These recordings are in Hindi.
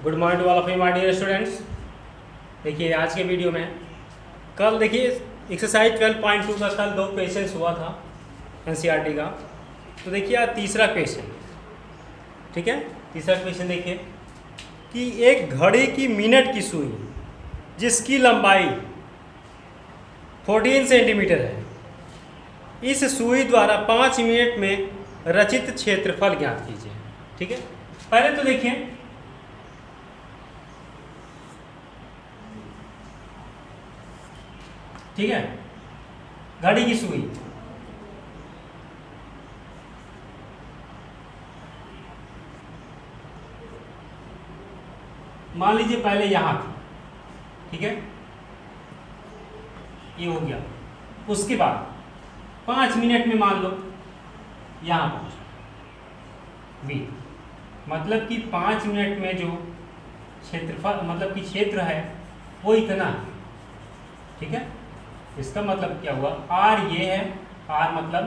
Good morning to all of you my dear students. देखिए आज के वीडियो में कल देखिए एक्सरसाइज 12.2 का कल 2 क्वेश्चन हुआ था एनसीईआरटी का। तो देखिए आज तीसरा क्वेश्चन, ठीक है। तीसरा क्वेश्चन देखिए कि एक घड़ी की मिनट की सुई जिसकी लंबाई 14 सेंटीमीटर है, इस सुई द्वारा 5 मिनट में रचित क्षेत्रफल ज्ञात कीजिए। ठीक है, पहले तो देखिए ठीक है, घड़ी की सुई मान लीजिए पहले यहां थी, ठीक है, ये हो गया। उसके बाद 5 मिनट में मान लो यहां पहुंचा V, मतलब कि 5 मिनट में जो क्षेत्रफल मतलब कि क्षेत्र है वो इतना है। ठीक है, इसका मतलब क्या हुआ, R ये है, R मतलब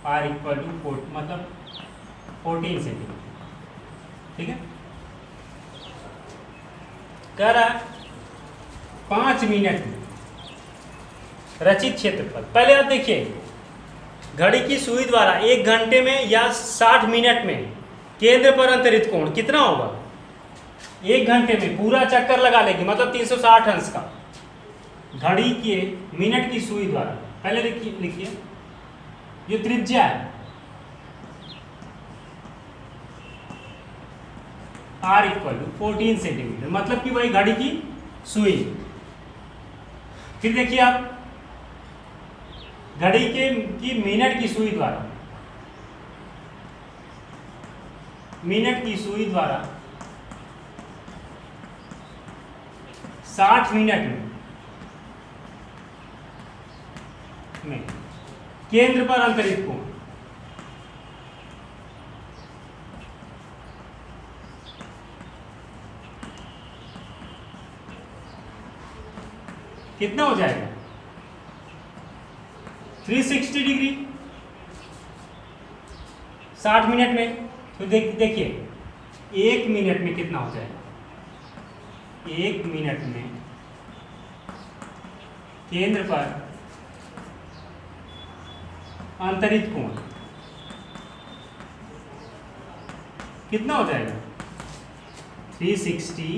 R इक्वल टू मतलब 14 सेंटीमीटर। ठीक है, कह रहा है 5 मिनट में रचित क्षेत्रफल। पहले आप देखिए घड़ी की सुई द्वारा 1 घंटे में या 60 मिनट में केंद्र पर अंतरित कोण कितना होगा। 1 घंटे में पूरा चक्कर लगा लेगी, मतलब 360 अंश का। घड़ी के मिनट की सुई द्वारा पहले लिखिए जो त्रिज्या है R इक्वल टू 14 सेंटीमीटर, मतलब कि वही घड़ी की सुई। फिर देखिए आप घड़ी की मिनट की सुई द्वारा, मिनट की सुई द्वारा 60 मिनट में केंद्र पर अंतरित कोण कितना हो जाएगा, 360 डिग्री 60 मिनट में। तो देखिए 1 मिनट में कितना हो जाएगा, 1 मिनट में केंद्र पर अंतरित कोण कितना हो जाएगा, 360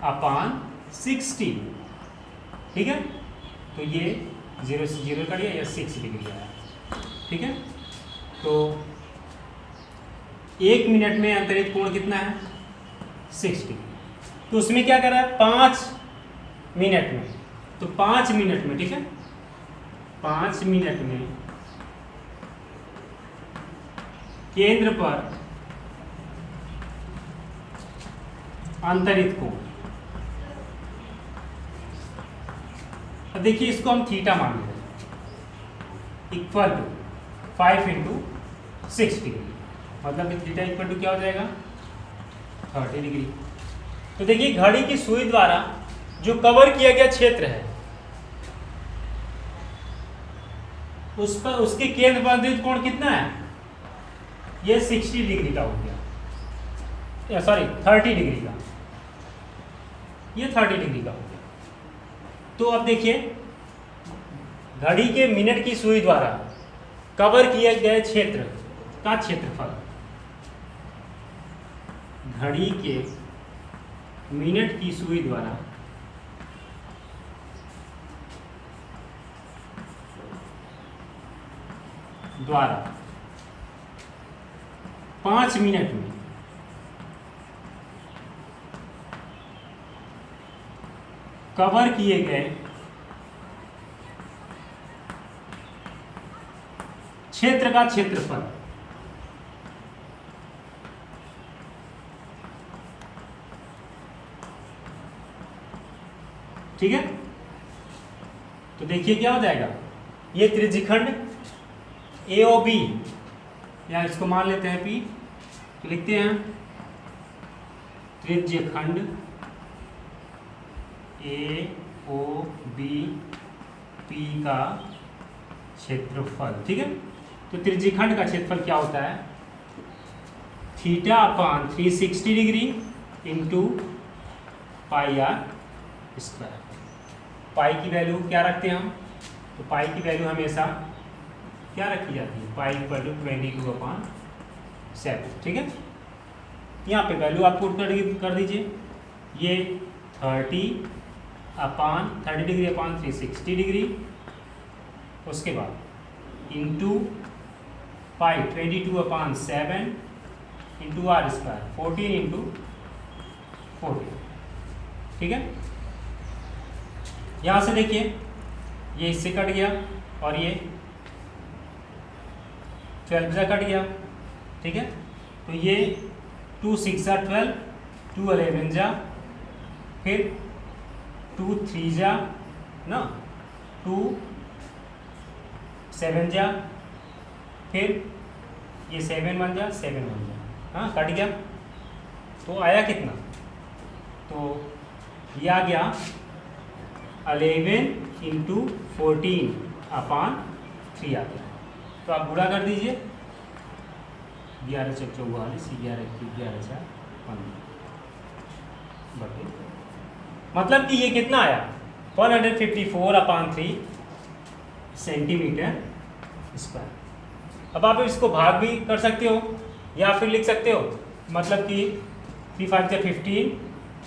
अपान 60। ठीक है, तो ये 0 से 0 करिए, या 6 डिग्री आया। ठीक है, तो 1 मिनट में अंतरित कोण कितना है, 6 डिग्री। तो उसमें क्या करा है 5 मिनट में, तो 5 मिनट में, ठीक है, 5 मिनट में केंद्र पर अंतरित कोण। अब देखिए इसको हम थीटा मान लेते हैं, इक्वल टू 5 इंटू 6 डिग्री, मतलब थीटा इक्वल टू क्या हो जाएगा, 30 डिग्री। तो देखिए घड़ी की सुई द्वारा जो कवर किया गया क्षेत्र है उस पर उसके केंद्र पर अंतरित कोण कितना है, ये 60 डिग्री का हो गया, सॉरी 30 डिग्री का, ये 30 डिग्री का हो गया। तो अब देखिए घड़ी के मिनट की सुई द्वारा कवर किए गए क्षेत्र का क्षेत्रफल, घड़ी के मिनट की सुई द्वारा द्वारा 5 मिनट में कवर किए गए क्षेत्र का क्षेत्रफल। ठीक है, तो देखिए क्या हो जाएगा, ये त्रिज्यखंड AOB, या इसको मान लेते हैं P, तो लिखते हैं त्रिज्यखंड AOB P का क्षेत्रफल। ठीक है, तो त्रिज्यखंड का क्षेत्रफल क्या होता है, theta upon 360 degree into pi r square. Pi की वैल्यू क्या रखते हैं हम, तो पाई की वैल्यू हमेशा क्या रखी जाती है, पाई इक्वल टू 22/7। ठीक है, यहाँ पे वैल्यू आप पुट कर दीजिए, ये 30 डिग्री अपान 360 डिग्री, उसके बाद into pi 22/7 into r square 14 into 14। ठीक है, यहाँ से देखिए ये इससे कट गया और ये 12 से कट गया। ठीक है, तो ये 2 6 जा 12, 2 11 जा, फिर 2 3 जा ना, 2 7 जा, फिर ये 7 1 जा, 7 1 जा, हाँ कट गया। तो आया कितना, तो ये आ गया 11 इंटू 14/3 आ गया। तो आप गुणा कर दीजिए, 11 चक 44, 11 11 15 बटे, मतलब कि ये कितना आया 154/3 सेंटीमीटर स्क्वायर। अब आप इसको भाग भी कर सकते हो या फिर लिख सकते हो, मतलब कि 3 5 जा 15,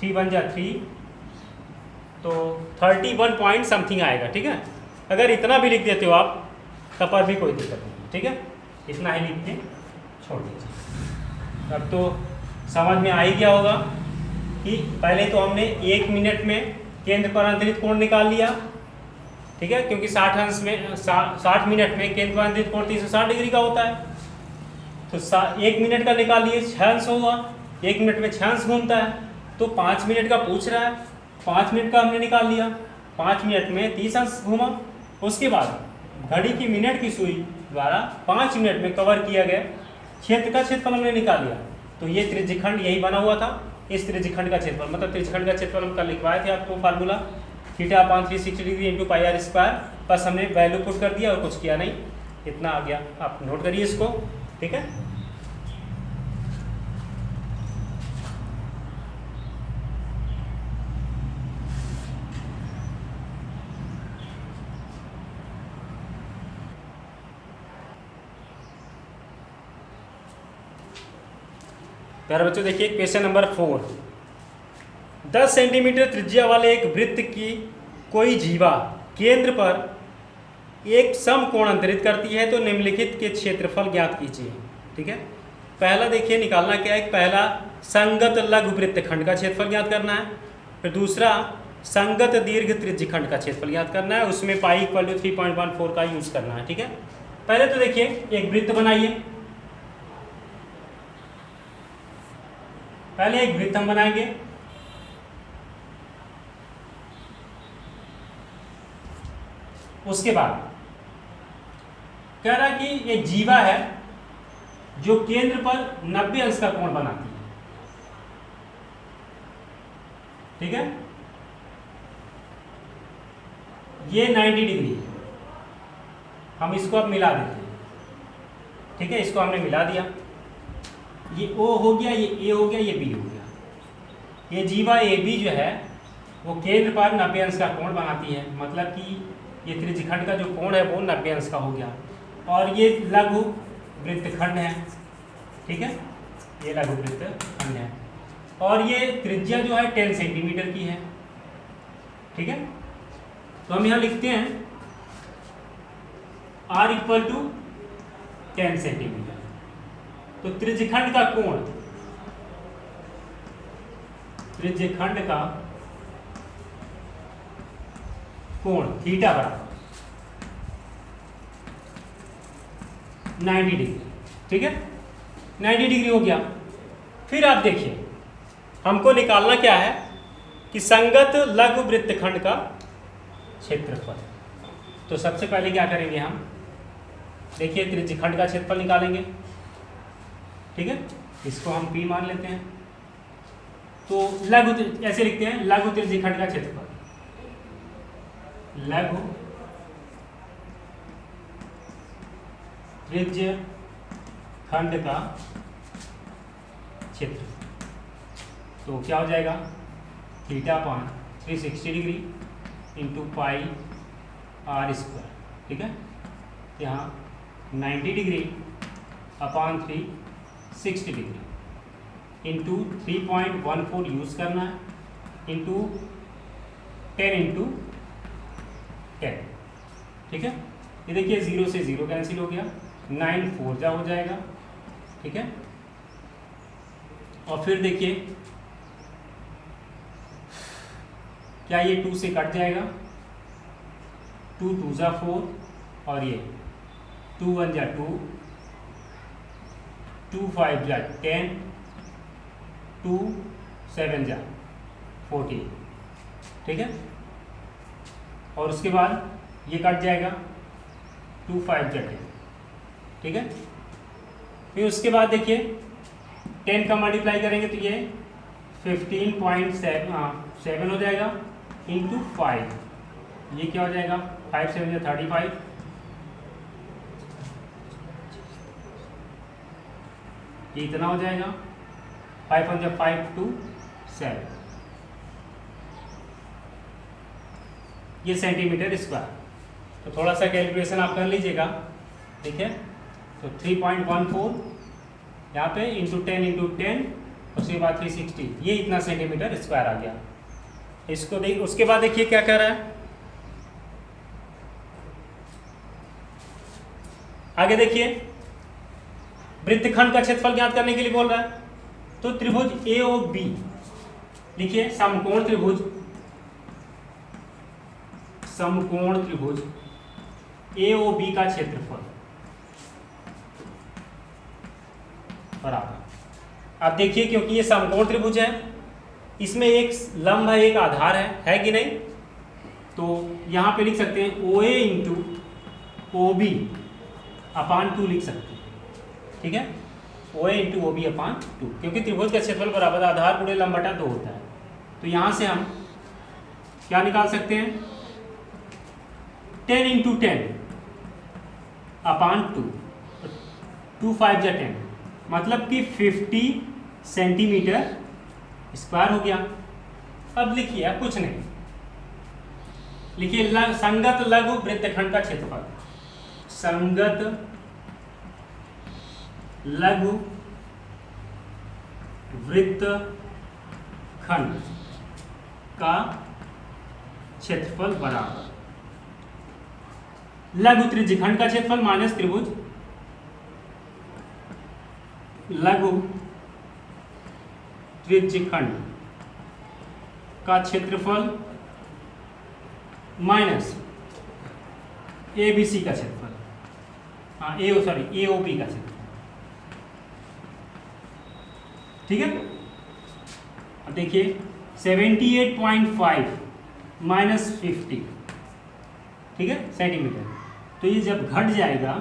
3 1 जा 3, तो 31 पॉइंट समथिंग आएगा। ठीक है, अगर इतना भी लिख देते हो आप तब पर भी कोई दिक्कत नहीं। ठीक है, इतना ही लिख के छोड़ दीजिए। अब तो समझ में आ ही गया होगा कि पहले तो हमने 1 मिनट में केंद्र पर अंतरित कोण निकाल लिया। ठीक है, क्योंकि 60 मिनट में केंद्र पर अंतरित कोण 360 डिग्री का होता है, तो 1 मिनट का निकाल लिए 6 अंश होगा, 1 मिनट में 6 अंश घूमता है, तो 5 मिनट का पूछ रहा है, 5 मिनट का हमने निकाल लिया, 5 मिनट में 30 अंश घूमा। उसके बाद घड़ी की मिनट की सुई द्वारा 5 मिनट में कवर किया गया क्षेत्र का क्षेत्रफल हमने निकाल लिया। तो ये त्रिज्यखंड यही बना हुआ था, इस त्रिज्यखंड का क्षेत्रफल, मतलब त्रिज्यखंड का क्षेत्रफल हम कल लिखवाए थे आपको formula, θ/360 degree into pi r square. बस हमने वैल्यू पुट कर दिया और कुछ किया नहीं, इतना आ गया। आप नोट करिए इसको। ठीक है, प्यारे बच्चों देखिए क्वेश्चन नंबर 4। 10 सेंटीमीटर त्रिज्या वाले एक वृत्त की कोई जीवा केंद्र पर एक समकोण अंतरित करती है, तो निम्नलिखित के क्षेत्रफल ज्ञात कीजिए। ठीक है, पहला देखिए निकालना क्या है, पहला संगत लघु वृत्तखंड का क्षेत्रफल ज्ञात करना है, फिर दूसरा संगत दीर्घ त्रिज्यखंड का क्षेत्रफल ज्ञात करना है, उसमें पाई इक्वल टू 3.14 का यूज करना है। ठीक है, पहले तो देखिए एक वृत्त बनाइए, पहले एक वृत्त हम बनाएंगे, उसके बाद कह रहा कि एक जीवा है जो केंद्र पर 90 अंश का कोण बनाती है। ठीक है, ये 90 डिग्री है, हम इसको अब मिला देते हैं। ठीक है, इसको हमने मिला दिया, ये O हो गया, ये A हो गया, ये B हो गया। ये जीवा AB जो है वो केंद्र पर 90 अंश का कोण बनाती है, मतलब कि ये त्रिज्यखंड का जो कोण है वो 90 अंश का हो गया। और ये लघु वृत्तखंड है। ठीक है, ये लघु वृत्तखंड है और ये त्रिज्या जो है 10 सेंटीमीटर की है। ठीक है, तो हम यहाँ लिखते हैं R इक्वल टू 10 सेंटीमीटर। तो त्रिज्यखंड का कोण, त्रिज्यखंड का कोण थीटा बराबर 90 डिग्री। ठीक है, 90 डिग्री हो गया। फिर आप देखिए हमको निकालना क्या है कि संगत लघु वृत्तखंड का क्षेत्रफल। तो सबसे पहले क्या करेंगे हम, देखिए त्रिज्यखंड का क्षेत्रफल निकालेंगे। ठीक है, इसको हम P मान लेते हैं। तो लघु ऐसे लिखते हैं, लघु त्रिज्यखंड का क्षेत्रफल, लघु त्रिज्यखंड का क्षेत्रफल। तो क्या हो जाएगा, theta upon 360 degree into pi r square, ठीक है। यहाँ 90 degree upon 360 degree into 3.14 use करना है, इंटू 10 10, ठीक है। ये देखिए 0 से 0 कैंसिल हो गया, 9 4 जा हो जाएगा, ठीक है। और फिर देखिए क्या ये 2 से कट जाएगा, 2 2 जा 4, और ये 2 1 जा 2, 2 5 जा 10, 2 7 जा 40, ठीक है। और उसके बाद ये कट जाएगा, 2 5 जा 10, ठीक है। फिर उसके बाद देखिए 10 का मल्टीप्लाई करेंगे तो ये 15.7 हो जाएगा इंटू 5, ये क्या हो जाएगा, 5 7 या 35, ये इतना हो जाएगा, 5 1 या 5 2 7, ये सेंटीमीटर स्क्वायर। तो थोड़ा सा कैलकुलेशन आप कर लीजिएगा, ठीक है। तो 3.14 यहाँ पे इंटू 10, उसके बाद 360, ये इतना सेंटीमीटर स्क्वायर आ गया। इसको देख, उसके बाद देखिए क्या कह रहा है आगे, देखिए वृत्तखंड का क्षेत्रफल ज्ञात करने के लिए बोल रहा है। तो त्रिभुज ए ओ बी, लिखिए समकोण त्रिभुज ए ओ बी का क्षेत्रफल बराबर। अब देखिए क्योंकि ये समकोण त्रिभुज है, इसमें एक लंब है एक आधार है कि नहीं, तो यहाँ पे लिख सकते हैं ओ ए इंटू ओ बी अपान 2 लिख सकते हैं, ठीक है। ओ ए इंटू ओ बी अपान 2, क्योंकि त्रिभुज का क्षेत्रफल बराबर आधार गुणे लंब बटा 2 होता है। तो यहाँ से हम क्या निकाल सकते हैं, 10 इंटू 10 अपान 2, 2 5 जा 10, मतलब कि 50 सेंटीमीटर स्क्वायर हो गया। अब लिखिए, अब कुछ नहीं, लिखिए संगत लघु वृत्तखंड का क्षेत्रफल, संगत लघु वृत्तखंड का क्षेत्रफल बराबर लघु त्रिज्यखंड का क्षेत्रफल माइनस त्रिभुज लघु त्रिज्यखंड का क्षेत्रफल माइनस ए बी सी का क्षेत्रफल, हाँ ए ओ बी का क्षेत्रफल, ठीक है। अब देखिए 78.5 माइनस 50, ठीक है, सेंटीमीटर। तो ये जब घट जाएगा,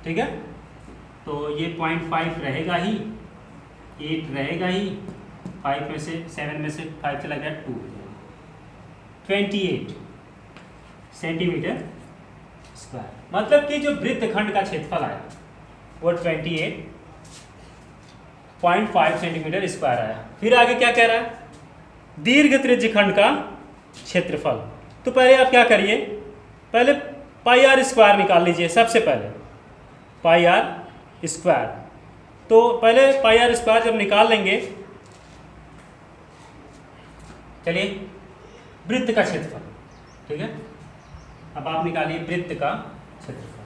ठीक है, तो ये 0.5 रहेगा ही, 8 रहेगा ही, 5 में से 7 में से 5 चला गया 2, 28 सेंटीमीटर स्क्वायर। मतलब कि जो वृत्तखंड का क्षेत्रफल आया वो 28.5 सेंटीमीटर स्क्वायर आया। फिर आगे क्या कह रहा है, दीर्घ त्रिज्यखंड का क्षेत्रफल। तो पहले आप क्या करिए, पहले पाई आर स्क्वायर निकाल लीजिए। सबसे पहले पाई आर स्क्वायर, तो पहले पाई आर स्क्वायर जब निकाल लेंगे, चलिए वृत्त का क्षेत्रफल, ठीक है। अब आप निकालिए वृत्त का क्षेत्रफल।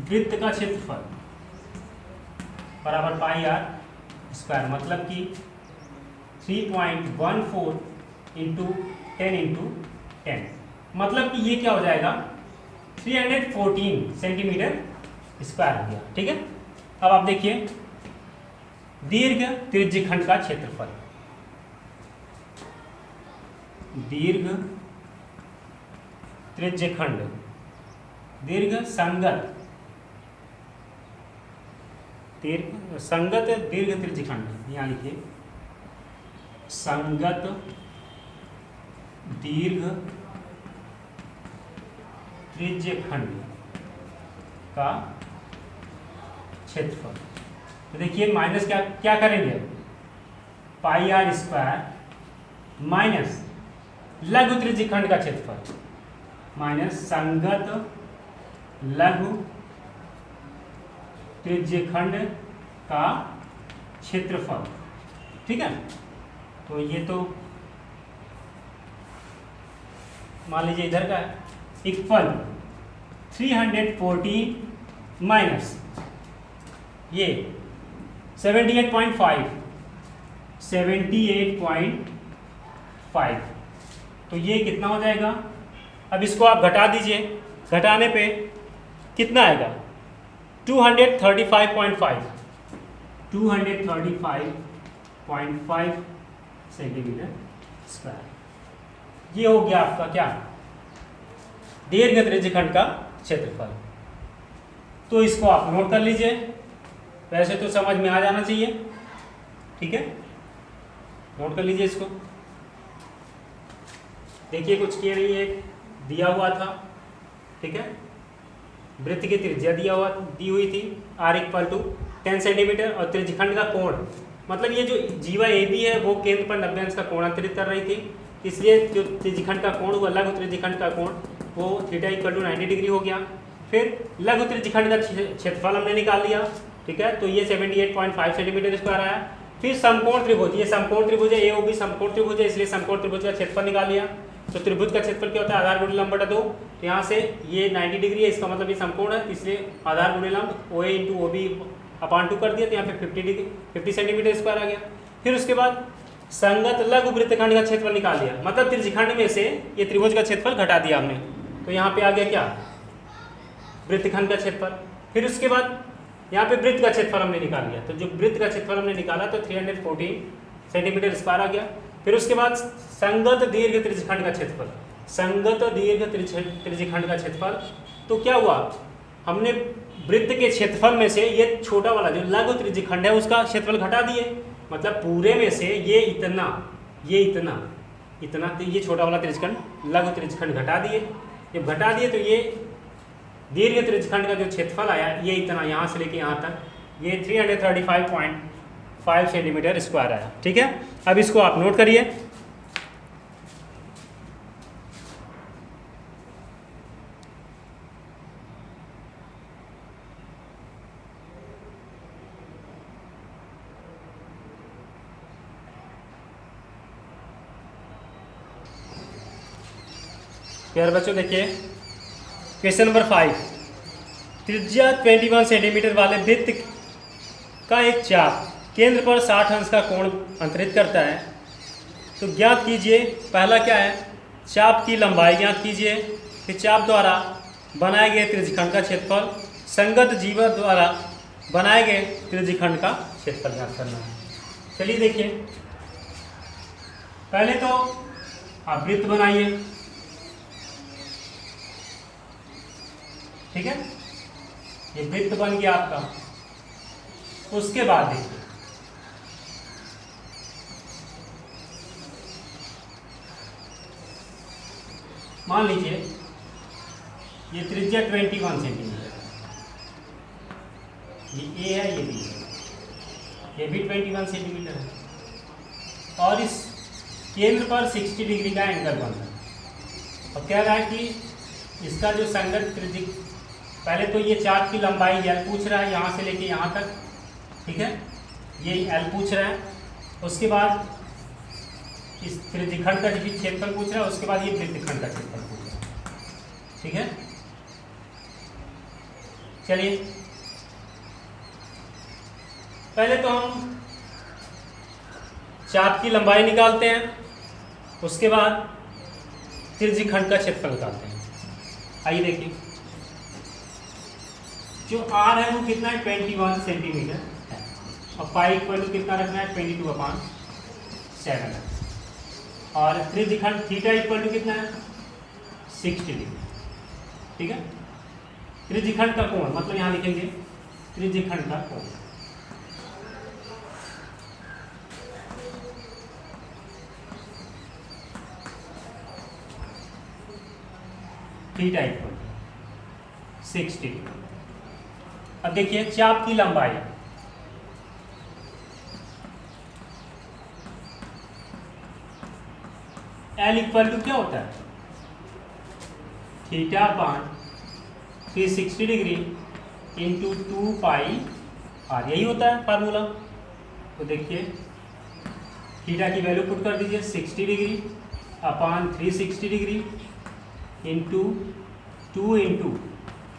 वृत्त का क्षेत्रफल बराबर पाई आर स्क्वायर, मतलब कि 3.14 इंटू 10, मतलब कि ये क्या हो जाएगा, 314 सेंटीमीटर स्क्वायर हो गया, ठीक है। अब आप देखिए दीर्घ त्रिज्यखंड का क्षेत्रफल, दीर्घ त्रिज्यखंड, दीर्घ संगत दीर्घ त्रिज्यखंड, यहाँ लिखिए संगत दीर्घ त्रिज्यखंड का क्षेत्रफल। तो देखिए माइनस क्या क्या करेंगे, पाई आर स्क्वायर माइनस लघु त्रिज्यखंड का क्षेत्रफल माइनस संगत लघु त्रिज्यखंड का क्षेत्रफल। ठीक है, तो ये तो मान लीजिए इधर का इक्वल 314 माइनस ये 78.5 तो ये कितना हो जाएगा। अब इसको आप घटा दीजिए, घटाने पे कितना आएगा 235.5 सेंटीमीटर स्क्वायर। ये हो गया आपका क्या, दीर्घ त्रिज्यखंड का क्षेत्रफल। तो इसको आप नोट कर लीजिए, वैसे तो समझ में आ जाना चाहिए। ठीक है, नोट कर लीजिए इसको। देखिए कुछ के लिए दिया हुआ था, ठीक है, वृत्त की त्रिज्या दी हुई थी r इक्वल टू 10 सेंटीमीटर और त्रिज्यखंड का कोण, मतलब ये जो जीवा ए बी है वो केंद्र पर 90 अंश का कोण अंतरित कर रही थी, इसलिए जो त्रिज्यखंड का कोण हुआ लघु त्रिज्यखंड का कोण वो थीटा इक्वल टू 90 डिग्री हो गया। फिर लघु त्रिज्यखंड का क्षेत्रफल हमने निकाल लिया। ठीक है, तो ये 78.5 सेंटीमीटर स्क्वायर आया। फिर समकोण त्रिभुज, ये समकोण त्रिभुज है, ए ओ बी समकोण त्रिभुज है, इसलिए समकोण त्रिभुज का क्षेत्रफल निकाल लिया। तो त्रिभुज का क्षेत्रफल क्या होता है, आधार गुणित लंब बटा 2। तो यहाँ से ये 90 डिग्री है, इसका मतलब ये समकोण है, इसलिए आधार गुणित लंब ओ ए इंटू ओ बी अपान 2 कर दिया, तो यहाँ पे 50 सेंटीमीटर स्क्वायर आ गया। फिर उसके बाद संगत लघु वृत्तखंड का क्षेत्रफल निकाल लिया, मतलब त्रिज्यखंड में से ये त्रिभुज का क्षेत्रफल घटा दिया हमने, तो यहाँ पे आ गया क्या, वृत्तखंड का क्षेत्रफल। फिर उसके बाद यहाँ पे वृत्त का क्षेत्रफल हमने निकाल लिया, तो जो वृत्त का क्षेत्रफल हमने निकाला तो 314 सेंटीमीटर स्क्वायर आ गया। फिर उसके बाद संगत दीर्घ त्रिज्यखंड का क्षेत्रफल, संगत दीर्घ त्रिज्यखंड का क्षेत्रफल, तो क्या हुआ, हमने वृत्त के क्षेत्रफल में से ये छोटा वाला जो लघु त्रिज्यखंड है उसका क्षेत्रफल घटा दिए, मतलब पूरे में से ये इतना तो ये छोटा वाला त्रिज्यखंड लघु त्रिज्यखंड घटा दिए। जब घटा दिए तो ये दीर्घ त्रिज्यखंड का जो क्षेत्रफल आया ये इतना, यहाँ से लेके यहाँ तक ये 335.5 सेंटीमीटर स्क्वायर आया। ठीक है, अब इसको आप नोट करिए। प्यारे बच्चों देखिए क्वेश्चन नंबर 5, त्रिज्या 21 सेंटीमीटर वाले वृत्त का एक चाप केंद्र पर 60 अंश का कोण अंतरित करता है, तो ज्ञात कीजिए, पहला क्या है, चाप की लंबाई ज्ञात कीजिए, फिर चाप द्वारा बनाए गए त्रिज्यखंड का क्षेत्रफल, संगत जीवा द्वारा बनाए गए त्रिज्यखंड का क्षेत्रफल ज्ञात करना है। चलिए देखिए, पहले तो आप वृत्त बनाइए। ठीक है, ये वृत्त बन गया आपका। उसके बाद देखिए, मान लीजिए ये त्रिज्या 21 सेंटीमीटर, ये ए है, ये बी है, ये भी 21 सेंटीमीटर है, और इस केंद्र पर 60 डिग्री का एंगल बन रहा है। और कह रहा है कि इसका जो संगत त्रिज्या, पहले तो ये चाप की लंबाई एल पूछ रहा है, यहाँ से लेके यहाँ तक। ठीक है, ये एल पूछ रहा है। उसके बाद इस त्रिज्यखंड का जो क्षेत्रफल पूछ रहा है, उसके बाद ये वृत्तखंड का क्षेत्रफल पूछ रहा है। ठीक है, चलिए पहले तो हम चाप की लंबाई निकालते हैं, उसके बाद त्रिज्यखंड का क्षेत्रफल निकालते हैं। आइए देखिए, जो आर है वो कितना है, 21 सेंटीमीटर है, और पाई इक्वल टू कितना रखना है, 22/7 है, और त्रिज्यखंड थीटा इक्वल टू कितना है, 60 डिग्री। ठीक है, त्रिज्यखंड का कोण, मतलब यहाँ लिखेंगे त्रिज्यखंड का कोण, थीटा इक्वल 60 डिग्री। अब देखिए चाप की लंबाई, एल इक्वल टू क्या होता है, theta upon 360 degree into 2 pi r, यही होता है फार्मूला। तो देखिए थीटा की वैल्यू पुट कर दीजिए 60 degree upon 360 degree into 2 into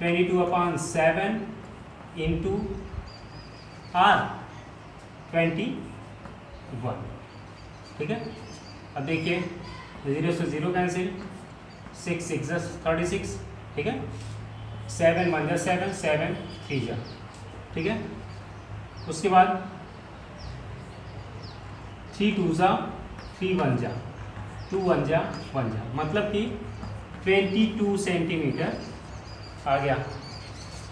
22 upon 7 into r 21, ठीक है। अब देखिए 0 से 0 कैंसिल, 6 6 36, ठीक है, 7 1 7 7 3 जा, ठीक है। उसके बाद 3 2 जा 3 1 जा 2 1 जा 1 जा, मतलब कि 22 सेंटीमीटर आ गया।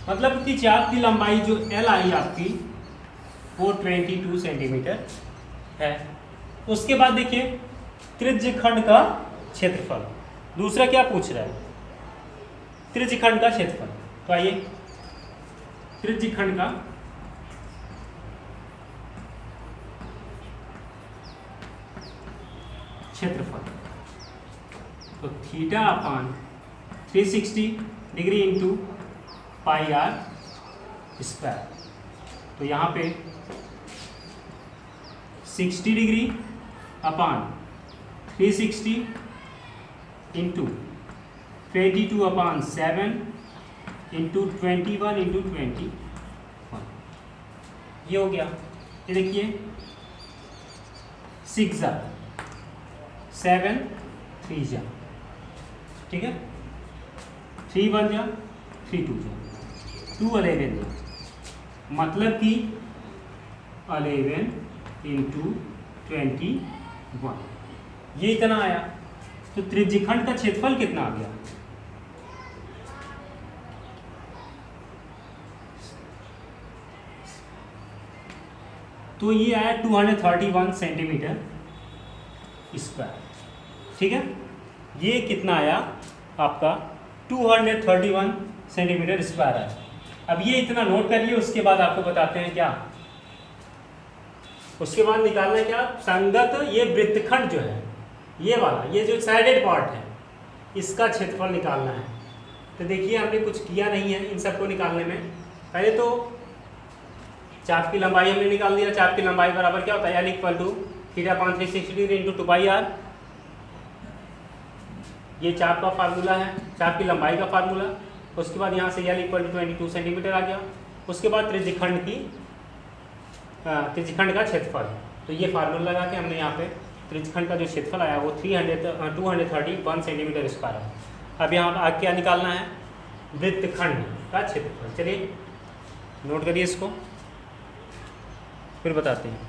मतलब कि चाप की लंबाई जो एल आई आपकी वो 22 सेंटीमीटर है। उसके बाद देखिए त्रिज्य खंड का क्षेत्रफल, दूसरा क्या पूछ रहा है, त्रिज्य खंड का क्षेत्रफल। तो आइए त्रिज्य खंड का क्षेत्रफल, तो theta upon 360 degree into pi r square. तो यहाँ पे 60 degree upon 360 into 22 upon 7 into 21 into 21, ये हो गया। ये देखिए 6 जा 7 3 जा, ठीक है, 3 1 जा 3 2 जा 2 11 जा, मतलब कि 11 इंटू 21, ये इतना आया। तो त्रिज्यखंड का क्षेत्रफल कितना आ गया, तो ये आया 231 सेंटीमीटर स्क्वायर, ठीक है। ये कितना आया आपका 231 सेंटीमीटर स्क्वायर है। अब ये इतना नोट करिए, उसके बाद आपको बताते हैं क्या, उसके बाद निकालना है क्या, संगत ये वृत्तखंड जो है, ये वाला, ये जो साइडेड पार्ट है, इसका क्षेत्रफल निकालना है। तो देखिए हमने कुछ किया नहीं है इन सबको निकालने में। पहले तो चाप की लंबाई हमने निकाल दिया, चाप की लंबाई बराबर क्या होता है, L equal to theta upon 360 degree into 2 pi r, ये चाप का फार्मूला है, चाप की लंबाई का फार्मूला। उसके बाद यहाँ से एल इक्वल टू 22 सेंटीमीटर आ गया। उसके बाद त्रिज्यखंड का क्षेत्रफल, तो ये फार्मूला लगा के हमने यहाँ पे त्रिज्यखंड का जो क्षेत्रफल आया वो 231 सेंटीमीटर स्क्वायर है। अब यहाँ आगे क्या निकालना है, वृत्तखंड का क्षेत्रफल। चलिए नोट करिए इसको, फिर बताते हैं।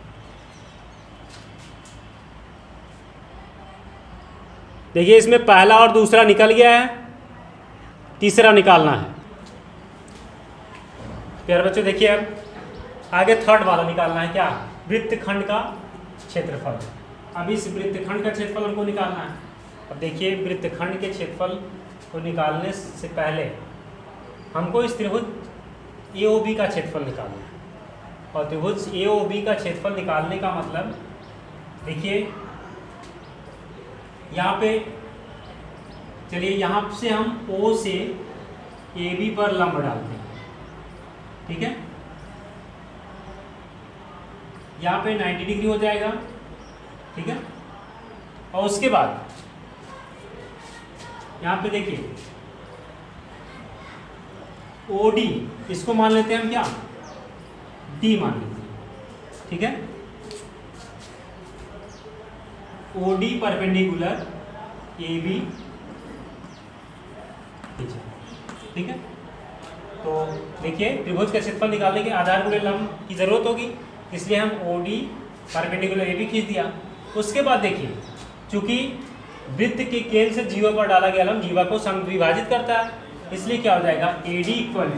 देखिए इसमें पहला और दूसरा निकल गया है, तीसरा निकालना है। प्यारे बच्चों देखिए अब आगे थर्ड वाला निकालना है, क्या, वृत्तखंड का क्षेत्रफल। अब इस वृत्तखंड का क्षेत्रफल हमको निकालना है। अब देखिए वृत्तखंड के क्षेत्रफल को निकालने से पहले हमको इस त्रिभुज AOB का क्षेत्रफल निकालना है। और त्रिभुज AOB का क्षेत्रफल निकालने का मतलब, देखिए यहाँ पे चलिए यहाँ से हम O से AB पर लंब डालते हैं, ठीक है। यहाँ पे 90 डिग्री हो जाएगा, ठीक है। और उसके बाद यहाँ पे देखिए OD, इसको मान लेते हैं हम क्या, D मान लेते हैं, ठीक है। OD परपेंडिकुलर AB, ठीक है। तो देखिए त्रिभुज का क्षेत्रफल निकालने के आधार गुणे लंब की जरूरत होगी, इसलिए हम OD परपेंडिकुलर AB खींच दिया। उसके बाद देखिए चूंकि वृत्त के केंद्र से जीवा पर डाला गया लंब जीवा को समविभाजित करता है, इसलिए क्या हो जाएगा, AD equal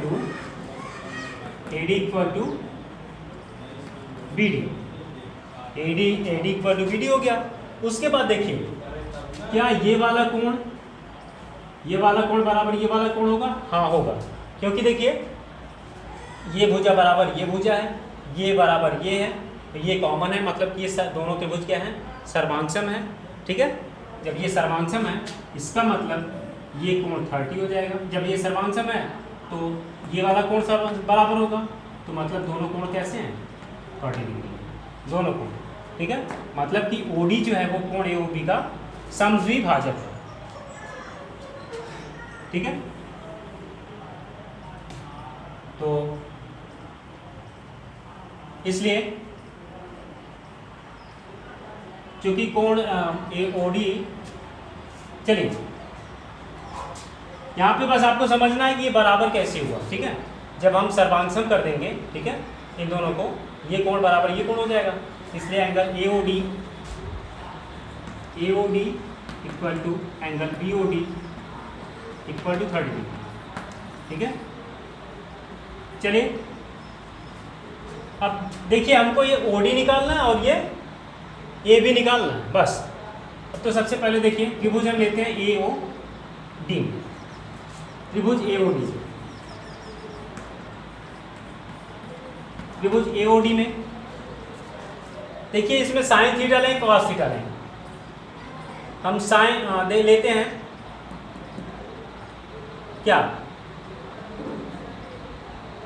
to BD, AD equal to BD हो गया। उसके बाद देखिए क्या ये वाला कोण बराबर ये वाला कोण होगा, हाँ होगा, क्योंकि देखिए ये भुजा बराबर ये भुजा है, ये बराबर ये है, तो ये कॉमन है, मतलब कि ये दोनों त्रिभुज क्या हैं, सर्वांगसम है। ठीक है, जब ये सर्वांगसम है इसका मतलब ये कोण 30 हो जाएगा। जब ये सर्वांगसम है तो ये वाला कोण बराबर होगा, तो मतलब दोनों कोण कैसे हैं, 30 डिग्री दोनों कोण। ठीक है, मतलब कि ओडी जो है वो कोण एओबी का समद्विभाजक है। ठीक है, तो इसलिए चूंकि कोण एओडी, चलिए यहाँ पे बस आपको समझना है कि ये बराबर कैसे हुआ। ठीक है, जब हम सर्वांगसम कर देंगे, ठीक है, इन दोनों को, ये कोण बराबर ये कोण हो जाएगा, इसलिए angle AOD equal to angle BOD equal to 30 degree. ठीक है, चलिए अब देखिए हमको ये ओडी निकालना है और ये ए भी निकालना है बस। अब तो सबसे पहले देखिए त्रिभुज हम लेते हैं ए ओ डी, त्रिभुज ए ओ डी, त्रिभुज ए ओ डी में देखिए इसमें साइन थीटा लें कॉस थीटा लें। हम साइन दे लेते हैं क्या,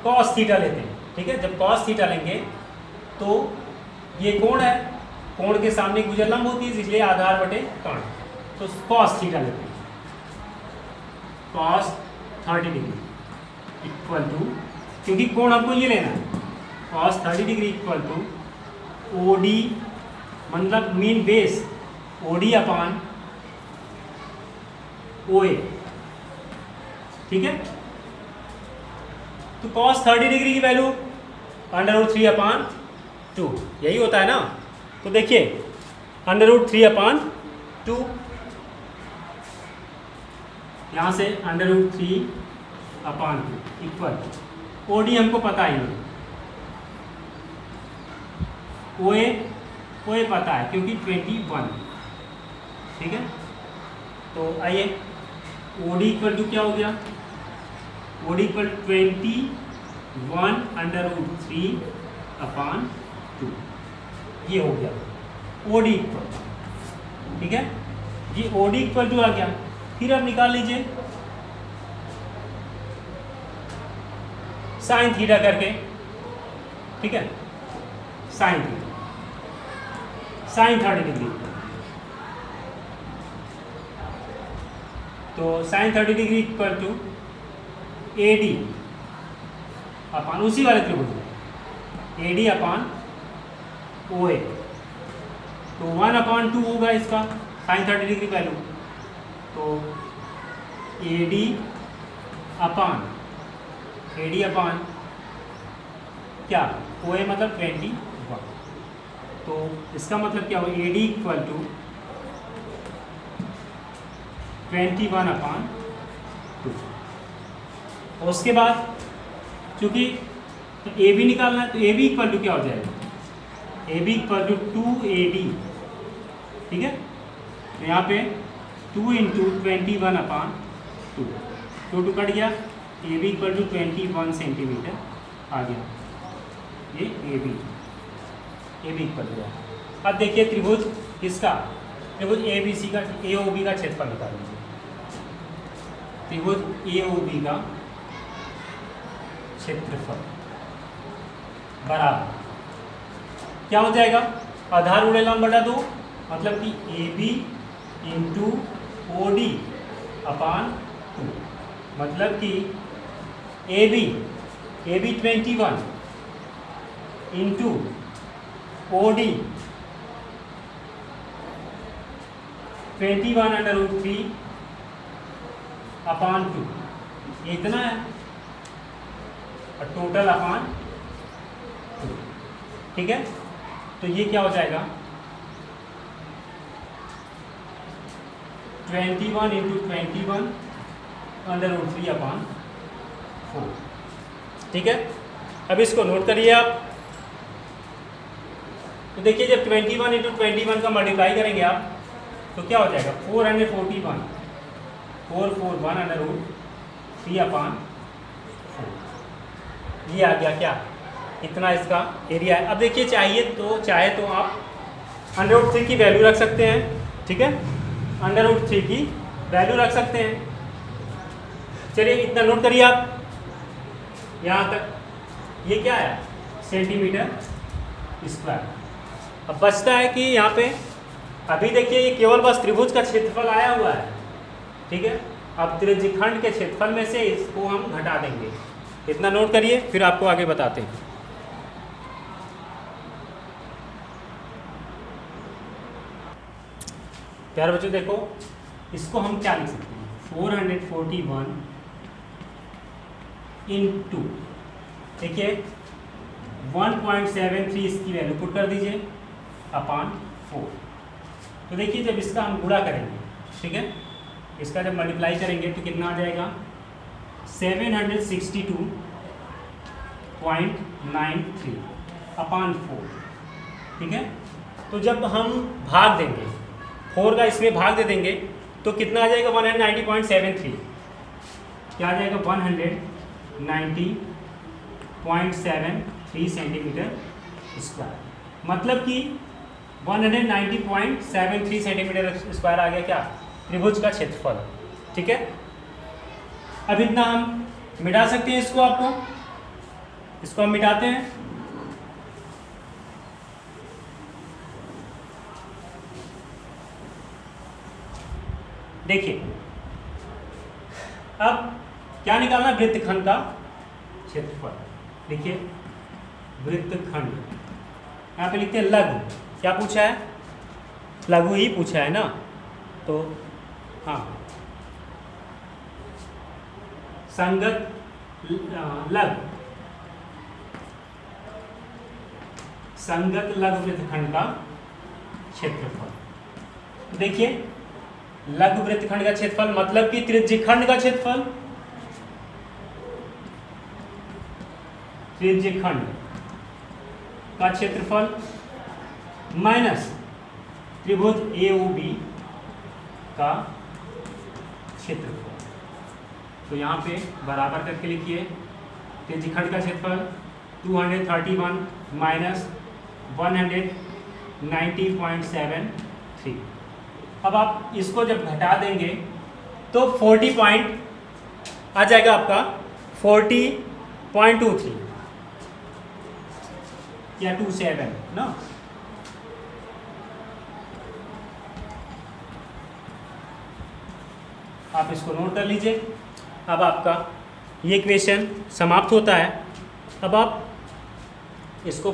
कॉस थीटा लेते हैं। ठीक है, जब कॉस थीटा लेंगे तो ये कोण है, कोण के सामने गुजर लंब होती है, इसलिए आधार बटे कर्ण, तो कॉस थीटा लेते हैं, कॉस 30 डिग्री इक्वल टू, क्योंकि कोण हमको ये लेना है, cos 30 degree equal to OD, मतलब mean base OD upon OA. ठीक है, तो cos 30 डिग्री की वैल्यू √3/2 यही होता है ना। तो देखिए √3/2, यहाँ से √3/2 इक्वल, ओडी हमको पता ही नहीं, ओए पता है क्योंकि 21। ठीक है, तो आइए ओडी इक्वल टू क्या हो गया, ओडी इक्वल 21 √3/2, ये हो गया ओडी इक्वल। ठीक है, ये ओडी इक्वल टू आ गया। फिर आप निकाल लीजिए साइन थीटा करके। ठीक है, साइन थीटा, साइन 30 डिग्री, तो sine 30 degree equal to AD upon उसी वाले त्रिभुज एडी अपान ओए, तो 1/2 होगा इसका साइन 30 डिग्री वैल्यू, तो एडी अपान क्या, ओए मतलब 21, तो इसका मतलब क्या हो, एडी इक्वल टू 21/2। और उसके बाद चूंकि तो ए बी निकालना है, तो ए बी इक्वल टू क्या हो जाएगा, ए बी इक्वल टू 2AD। ठीक है, तो यहाँ पे 2 × 21/2, 2 कट गया, A B equal to 21 centimetre आ गया, ये ए बी इक्वल हो गया। अब देखिए त्रिभुज इसका, त्रिभुज ए बी सी का, ए ओ बी का क्षेत्रफल निकाल लीजिए। त्रिभुज ए ओ बी का क्षेत्रफल बराबर क्या हो जाएगा, आधार गुणे लंब बटा 2, मतलब कि A B into O D upon 2, मतलब कि A B 21 into O D 21/√3/2, ये इतना है, और टोटल अपान 2। ठीक है, तो ये क्या हो जाएगा, 21 × 21/√3/4। ठीक है, अब इसको नोट करिए आप। तो देखिए जब 21 × 21 का मल्टीप्लाई करेंगे आप तो क्या हो जाएगा, 441 √3/4। ये आ गया क्या, इतना इसका एरिया है। अब देखिए चाहे तो आप √3 की वैल्यू रख सकते हैं, ठीक है, √3 की वैल्यू रख सकते हैं। चलिए इतना नोट करिए आप यहाँ तक। ये क्या है, सेंटीमीटर स्क्वायर। अब बचता है कि यहाँ पे अभी देखिए ये केवल बस त्रिभुज का क्षेत्रफल आया हुआ है, ठीक है। अब त्रिज्यखंड के क्षेत्रफल में से इसको हम घटा देंगे। इतना नोट करिए, फिर आपको आगे बताते हैं। प्यारे बच्चों देखो, इसको हम क्या लिख सकते हैं, 441 इंटू, देखिए 1.73 इसकी वैल्यू पुट कर दीजिए अपॉन 4। तो देखिए जब इसका हम गुणा करेंगे, ठीक है, इसका जब मल्टीप्लाई करेंगे तो कितना आ जाएगा, 762.93 अपॉन 4, ठीक है। तो जब हम भाग देंगे 4 का इसमें भाग दे देंगे तो कितना आ जाएगा, 190.73, क्या आ जाएगा, 190.73 सेंटीमीटर स्क्वायर। मतलब कि 190.73 सेंटीमीटर स्क्वायर आ गया क्या, त्रिभुज का क्षेत्रफल, ठीक है। अब इतना हम मिटा सकते हैं इसको, इसको हम मिटाते हैं। देखिए अब क्या निकालना, वृत्तखंड का क्षेत्रफल। देखिए वृत्तखंड, यहाँ पे लिखते हैं लघु, क्या पूछा है, लघु ही पूछा है ना, तो हाँ संगत लघु, संगत लघु वृत्तखंड का क्षेत्रफल। देखिए लघु वृत्तखंड का क्षेत्रफल मतलब कि त्रिज्यखंड का क्षेत्रफल, त्रिज्यखंड का क्षेत्रफल माइनस त्रिभुज AOB का क्षेत्रफल। तो यहाँ पे बराबर करके लिखिए, त्रिज्यखंड का क्षेत्रफल 231 माइनस 190.73। अब आप इसको जब घटा देंगे तो 40 पॉइंट आ जाएगा आपका, 40.23 या 27 ना। आप इसको नोट कर लीजिए। अब आपका ये इक्वेशन समाप्त होता है। अब आप इसको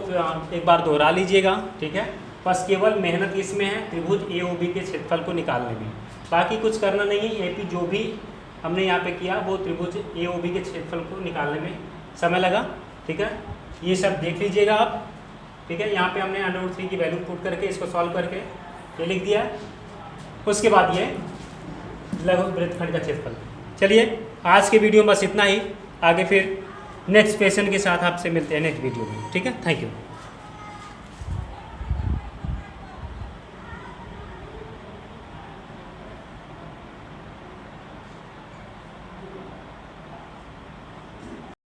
एक बार दोहरा लीजिएगा, ठीक है। बस केवल मेहनत इसमें है त्रिभुज AOB के क्षेत्रफल को निकालने में, बाकी कुछ करना नहीं है। AP जो भी हमने यहाँ पे किया वो त्रिभुज AOB के क्षेत्रफल को निकालने में समय लगा, ठीक है। ये सब देख लीजिएगा आप, ठीक है। यहाँ पे हमने √3 की वैल्यू पुट करके इसको सॉल्व करके ये लिख दिया। उसके बाद ये लघु वृत्तखंड का क्षेत्रफल। चलिए आज के वीडियो में बस इतना ही, आगे फिर नेक्स्ट क्वेश्चन के साथ आपसे मिलते हैं नेक्स्ट वीडियो में, ठीक है। Thank you.